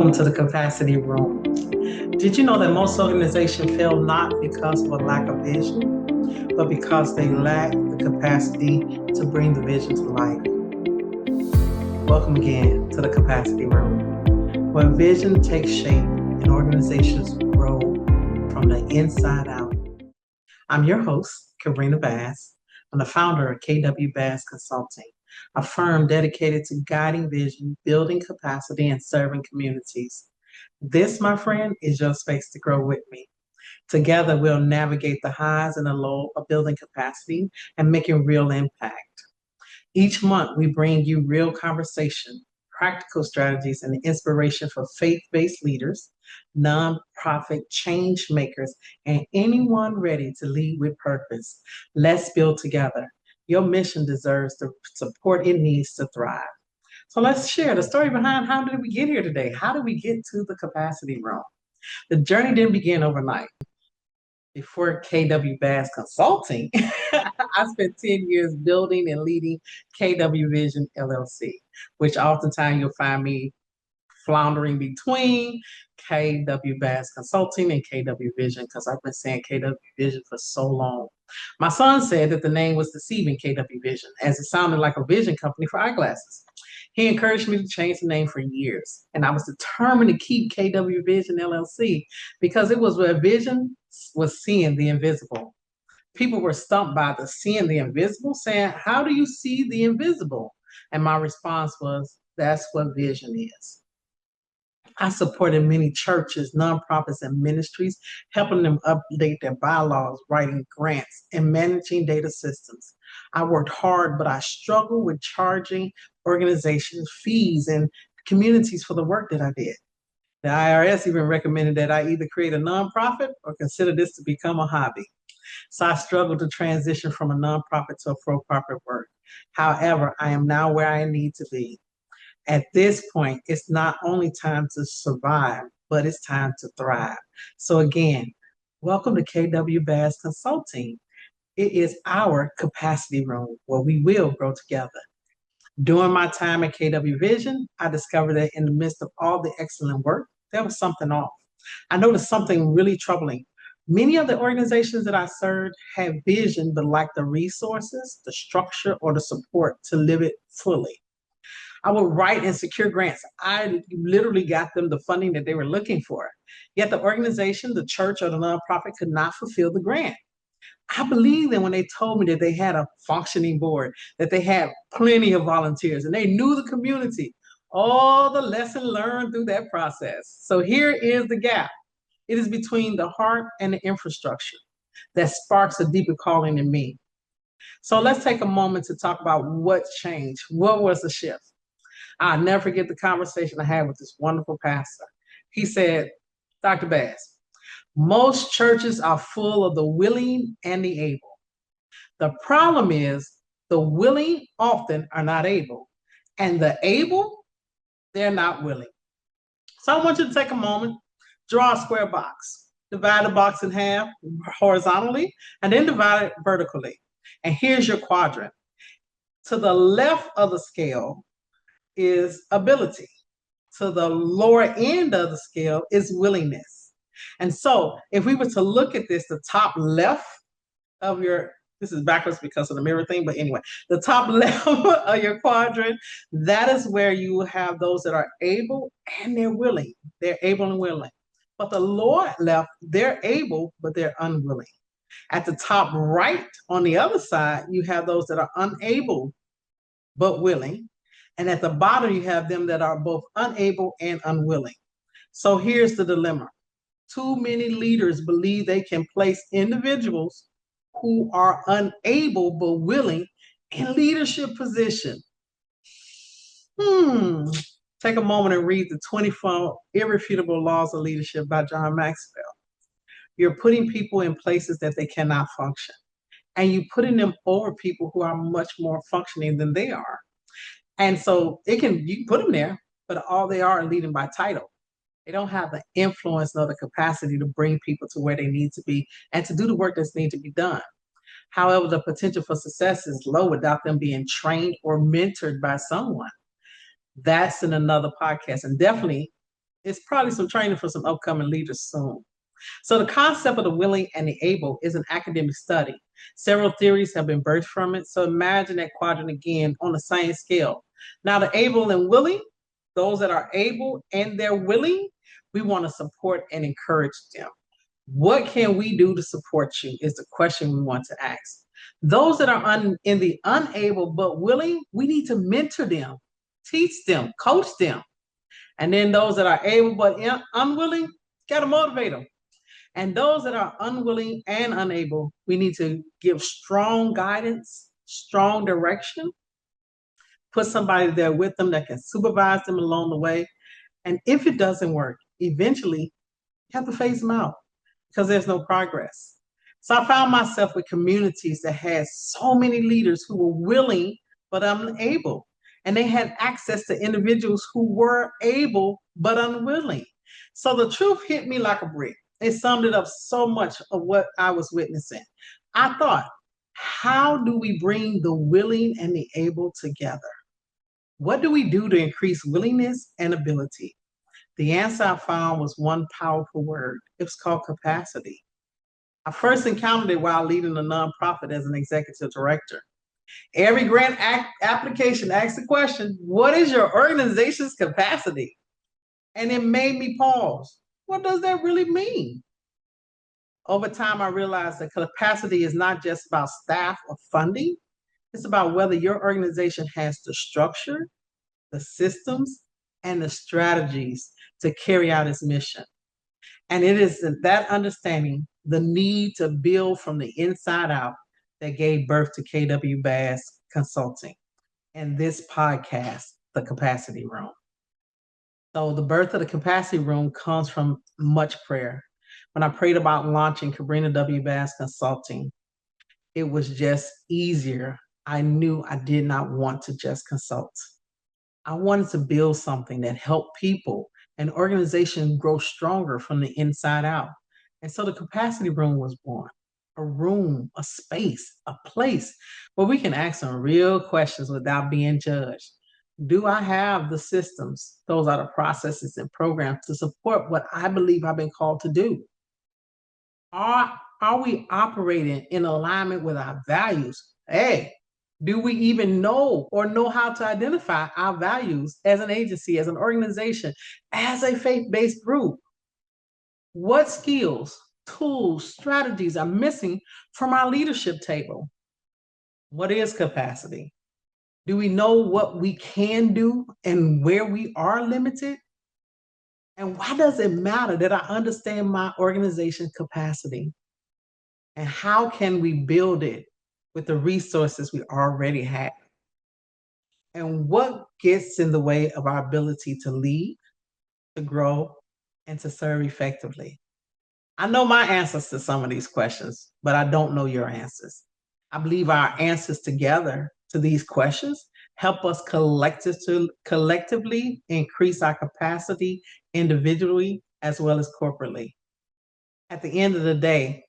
Welcome to the Capacity Room. Did you know that most organizations fail not because of a lack of vision, but because they lack the capacity to bring the vision to life? Welcome again to the Capacity Room, where vision takes shape and organizations grow from the inside out. I'm your host, Kabrina Bass. I'm the founder of KWB Bass Consulting, a firm dedicated to guiding vision, building capacity, and serving communities. This, my friend, is your space to grow with me. Together, we'll navigate the highs and the lows of building capacity and making real impact. Each month, we bring you real conversation, practical strategies, and inspiration for faith-based leaders, nonprofit change makers, and anyone ready to lead with purpose. Let's build together. Your mission deserves the support it needs to thrive. So let's share the story behind how did we get here today? How did we get to the capacity room? The journey didn't begin overnight. Before KW Bass Consulting, I spent 10 years building and leading KWVision LLC, which oftentimes you'll find me floundering between KW Bass Consulting and KWVision because I've been saying KWVision for so long. My son said that the name was deceiving, KWVision, as it sounded like a vision company for eyeglasses. He encouraged me to change the name for years, and I was determined to keep KWVision LLC because it was where vision was seeing the invisible. People were stumped by the seeing the invisible, saying, "How do you see the invisible?" And my response was, "That's what vision is." I supported many churches, nonprofits, and ministries, helping them update their bylaws, writing grants, and managing data systems. I worked hard, but I struggled with charging organizations fees and communities for the work that I did. The IRS even recommended that I either create a nonprofit or consider this to become a hobby. So I struggled to transition from a nonprofit to a for-profit work. However, I am now where I need to be. At this point, it's not only time to survive, but it's time to thrive. So again, welcome to KW Bass Consulting. It is our capacity room where we will grow together. During my time at KW Vision, I discovered that in the midst of all the excellent work, there was something off. I noticed something really troubling. Many of the organizations that I served had vision, but lacked the resources, the structure, or the support to live it fully. I would write and secure grants. I literally got them the funding that they were looking for. Yet the organization, the church, or the nonprofit could not fulfill the grant. I believed them when they told me that they had a functioning board, that they had plenty of volunteers, and they knew the community. All the lesson learned through that process. So here is the gap. It is between the heart and the infrastructure that sparks a deeper calling in me. So let's take a moment to talk about what changed. What was the shift? I'll never forget the conversation I had with this wonderful pastor. He said, "Dr. Bass, most churches are full of the willing and the able. The problem is the willing often are not able, and the able, they're not willing." So I want you to take a moment, draw a square box, divide the box in half horizontally, and then divide it vertically. And here's your quadrant. To the left of the scale is ability. To the lower end of the scale is willingness. And so if we were to look at this, the top left of your, this is backwards because of the mirror thing, but anyway, the top left of your quadrant, that is where you have those that are able and they're willing. They're able and willing. But the lower left, they're able, but they're unwilling. At the top right, on the other side, you have those that are unable, but willing. And at the bottom, you have them that are both unable and unwilling. So here's the dilemma. Too many leaders believe they can place individuals who are unable but willing in leadership position. Take a moment and read the 24 Irrefutable Laws of Leadership by John Maxwell. You're putting people in places that they cannot function. And you're putting them over people who are much more functioning than they are. And so you can put them there, but all they are leading by title. They don't have the influence nor the capacity to bring people to where they need to be and to do the work that's needs to be done. However, the potential for success is low without them being trained or mentored by someone. That's in another podcast. And definitely It's probably some training for some upcoming leaders soon. So the concept of the willing and the able is an academic study. Several theories have been birthed from it. So imagine that quadrant again on the same scale. Now the able and willing, those that are able and they're willing, we want to support and encourage them. What can we do to support you is the question we want to ask. Those that are in the unable but willing, we need to mentor them, teach them, coach them. And then those that are able but unwilling, got to motivate them. And those that are unwilling and unable, we need to give strong guidance, strong direction, put somebody there with them that can supervise them along the way. And if it doesn't work, eventually you have to phase them out because there's no progress. So I found myself with communities that had so many leaders who were willing but unable. And they had access to individuals who were able but unwilling. So the truth hit me like a brick. It summed it up so much of what I was witnessing. I thought, how do we bring the willing and the able together? What do we do to increase willingness and ability? The answer I found was one powerful word. It was called capacity. I first encountered it while leading a nonprofit as an executive director. Every grant application asks the question, what is your organization's capacity? And it made me pause. What does that really mean? Over time, I realized that capacity is not just about staff or funding. It's about whether your organization has the structure, the systems, and the strategies to carry out its mission. And it is that understanding, the need to build from the inside out, that gave birth to KW Bass Consulting and this podcast, The Capacity Room. So the birth of the Capacity Room comes from much prayer. When I prayed about launching Kabrina W Bass Consulting, it was just easier. I knew I did not want to just consult. I wanted to build something that helped people and organizations grow stronger from the inside out. And so the Capacity Room was born. A room, a space, a place where we can ask some real questions without being judged. Do I have the systems? Those are the processes and programs to support what I believe I've been called to do. Are we operating in alignment with our values? Hey, do we even know how to identify our values as an agency, as an organization, as a faith-based group? What skills, tools, strategies are missing from our leadership table? What is capacity? Do we know what we can do and where we are limited? And why does it matter that I understand my organization's capacity? And how can we build it with the resources we already have? And what gets in the way of our ability to lead, to grow, and to serve effectively? I know my answers to some of these questions, but I don't know your answers. I believe our answers together to these questions help us collectively increase our capacity individually as well as corporately. At the end of the day,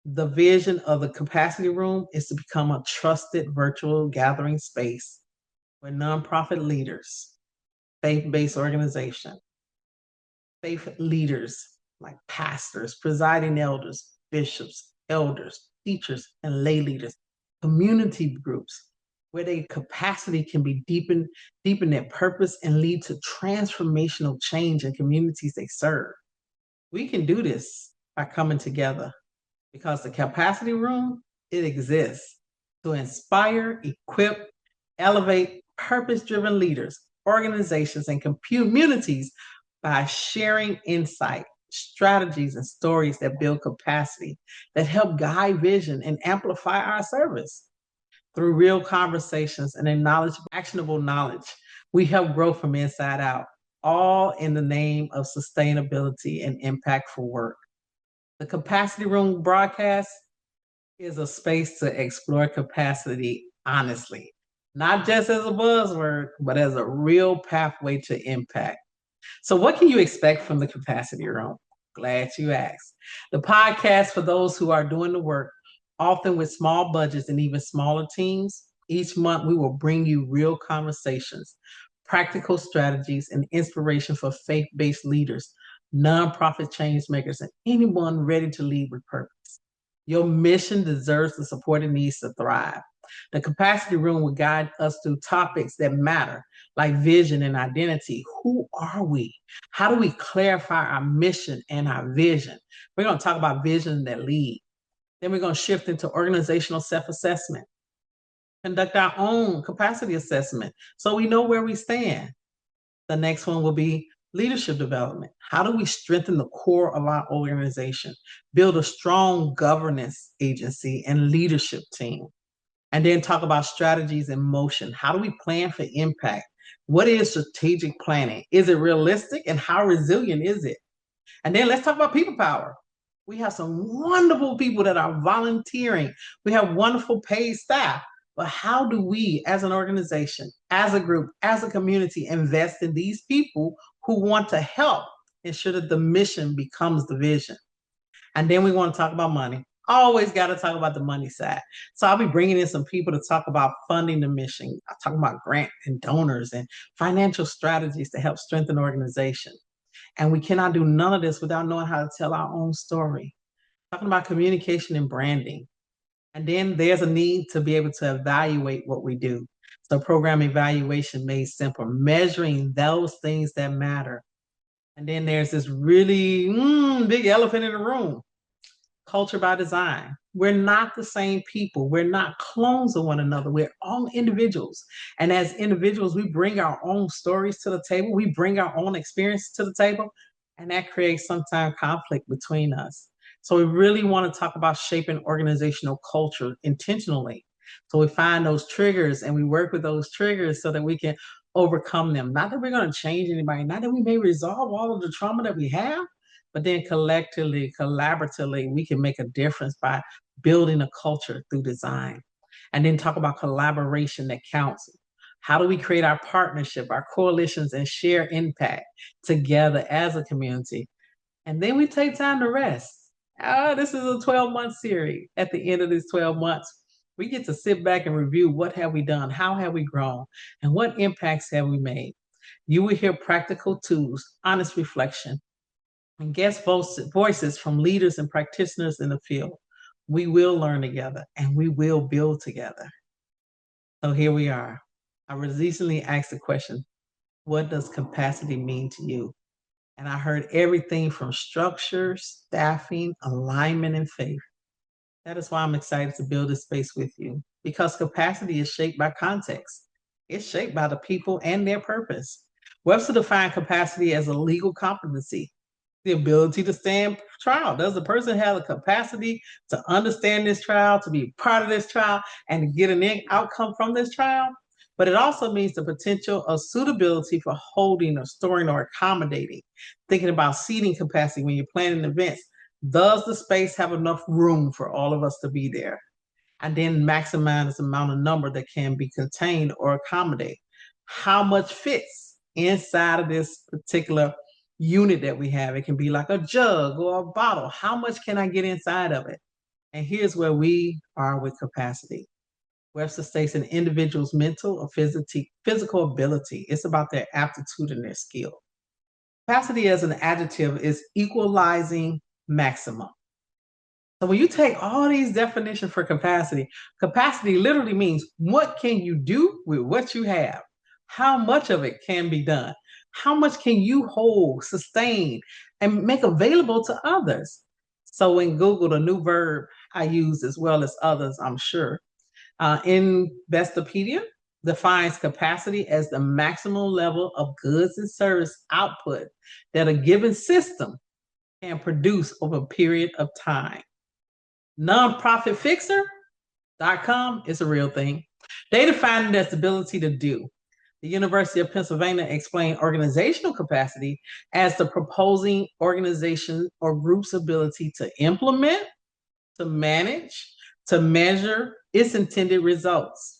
the vision of the Capacity Room is to become a trusted virtual gathering space where nonprofit leaders, faith-based organizations, faith leaders like pastors, presiding elders, bishops, elders, teachers, and lay leaders, community groups, where their capacity can be deepen their purpose and lead to transformational change in communities they serve. We can do this by coming together because the Capacity Room, it exists to inspire, equip, elevate purpose-driven leaders, organizations, and communities by sharing insight, strategies, and stories that build capacity, that help guide vision and amplify our service. Through real conversations and actionable knowledge, we help grow from inside out, all in the name of sustainability and impactful work. The Capacity Room broadcast is a space to explore capacity honestly, not just as a buzzword, but as a real pathway to impact. So what can you expect from the Capacity Room? Glad you asked. The podcast for those who are doing the work, often with small budgets and even smaller teams. Each month, we will bring you real conversations, practical strategies, and inspiration for faith-based leaders, nonprofit change makers, and anyone ready to lead with purpose. Your mission deserves the support it needs to thrive. The capacity room will guide us through topics that matter, like vision and identity. Who are we? How do we clarify our mission and our vision? We're going to talk about vision that lead. Then we're going to shift into organizational self-assessment, conduct our own capacity assessment so we know where we stand. The next one will be leadership development. How do we strengthen the core of our organization, build a strong governance agency and leadership team? And then talk about strategies in motion. How do we plan for impact? What is strategic planning? Is it realistic, and how resilient is it? And then let's talk about people power. We have some wonderful people that are volunteering. We have wonderful paid staff. But how do we, as an organization, as a group, as a community, invest in these people who want to help ensure that the mission becomes the vision? And then we want to talk about money. Always got to talk about the money side. So I'll be bringing in some people to talk about funding the mission. I'll talk about grant and donors and financial strategies to help strengthen organization. And we cannot do none of this without knowing how to tell our own story. Talking about communication and branding. And then there's a need to be able to evaluate what we do. So program evaluation made simple, measuring those things that matter. And then there's this really big elephant in the room, culture by design. We're not the same people. We're not clones of one another. We're all individuals. And as individuals, we bring our own stories to the table. We bring our own experiences to the table. And that creates sometimes conflict between us. So we really want to talk about shaping organizational culture intentionally. So we find those triggers and we work with those triggers so that we can overcome them. Not that we're going to change anybody, not that we may resolve all of the trauma that we have, but then collectively, collaboratively, we can make a difference by building a culture through design. And then talk about collaboration that counts. How do we create our partnership, our coalitions, and share impact together as a community? And then we take time to rest. This is a 12-month series. At the end of this 12 months, we get to sit back and review what have we done, how have we grown, and what impacts have we made. You will hear practical tools, honest reflection, and guest voices from leaders and practitioners in the field. We will learn together and we will build together. So here we are. I was recently asked the question, what does capacity mean to you? And I heard everything from structure, staffing, alignment, and faith. That is why I'm excited to build this space with you, because capacity is shaped by context. It's shaped by the people and their purpose. Webster defined capacity as a legal competency, the ability to stand trial. Does the person have the capacity to understand this trial, to be part of this trial, and to get an outcome from this trial? But it also means the potential of suitability for holding or storing or accommodating. Thinking about seating capacity when you're planning events. Does the space have enough room for all of us to be there? And then maximize the amount of number that can be contained or accommodate. How much fits inside of this particular unit that we have? It can be like a jug or a bottle. How much can I get inside of it? And here's where we are with capacity. Webster states an individual's mental or physical ability. It's about their aptitude and their skill. Capacity as an adjective is equalizing maximum. So when you take all these definitions for capacity, capacity literally means what can you do with what you have? How much of it can be done? How much can you hold, sustain, and make available to others? So in Google, the new verb I use as well as others, I'm sure, in Investopedia defines capacity as the maximum level of goods and service output that a given system can produce over a period of time. Nonprofitfixer.com is a real thing. They define it as the ability to do. The University of Pennsylvania explained organizational capacity as the proposing organization or group's ability to implement, to manage, to measure its intended results.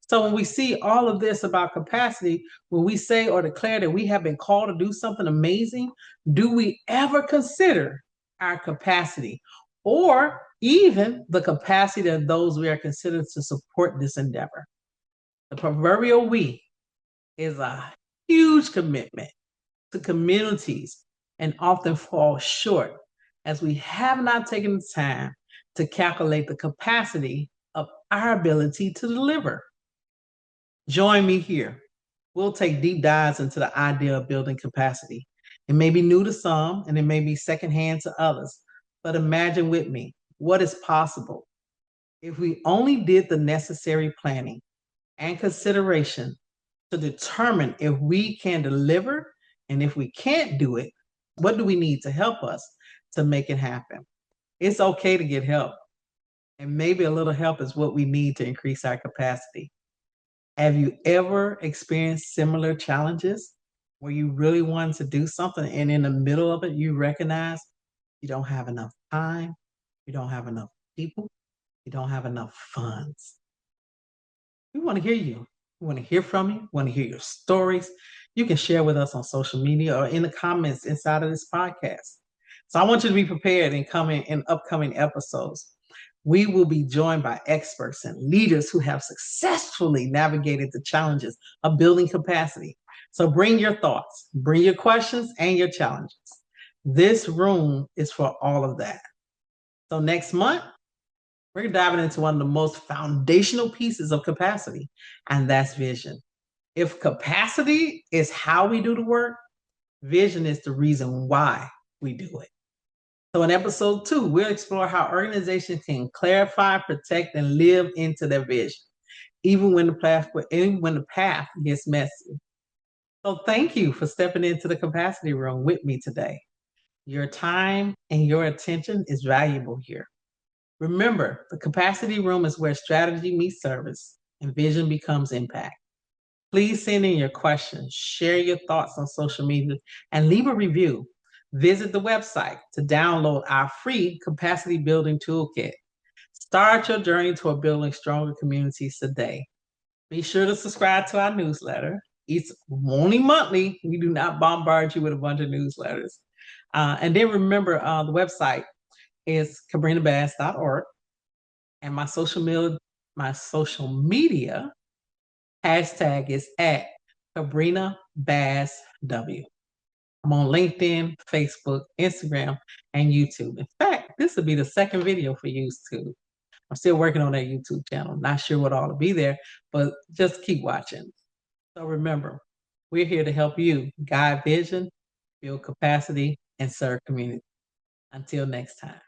So when we see all of this about capacity, when we say or declare that we have been called to do something amazing, do we ever consider our capacity or even the capacity of those we are considered to support this endeavor? The proverbial we is a huge commitment to communities and often fall short as we have not taken the time to calculate the capacity of our ability to deliver. Join me here. We'll take deep dives into the idea of building capacity. It may be new to some and it may be secondhand to others, but imagine with me what is possible if we only did the necessary planning and consideration to determine if we can deliver, and if we can't do it, what do we need to help us to make it happen? It's okay to get help, and maybe a little help is what we need to increase our capacity. Have you ever experienced similar challenges where you really wanted to do something and in the middle of it, you recognize you don't have enough time, you don't have enough people, you don't have enough funds? We want to hear you. We want to hear from you. We want to hear your stories. You can share with us on social media or in the comments inside of this podcast. So I want you to be prepared in upcoming episodes. We will be joined by experts and leaders who have successfully navigated the challenges of building capacity. So bring your thoughts, bring your questions and your challenges. This room is for all of that. So next month, we're diving into one of the most foundational pieces of capacity, and that's vision. If capacity is how we do the work, vision is the reason why we do it. So in episode 2, we'll explore how organizations can clarify, protect, and live into their vision, even when the path gets messy. So thank you for stepping into the capacity room with me today. Your time and your attention is valuable here. Remember, the capacity room is where strategy meets service and vision becomes impact. Please send in your questions, share your thoughts on social media, and leave a review. Visit the website to download our free capacity building toolkit. Start your journey toward building stronger communities today. Be sure to subscribe to our newsletter. It's only monthly. We do not bombard you with a bunch of newsletters. And then remember, the website is kabrinabass.org. And my social media hashtag is at Kabrina Bass W. I'm on LinkedIn, Facebook, Instagram, and YouTube. In fact, this will be the second video for YouTube. I'm still working on that YouTube channel. Not sure what all will be there, but just keep watching. So remember, we're here to help you guide vision, build capacity, and serve community. Until next time.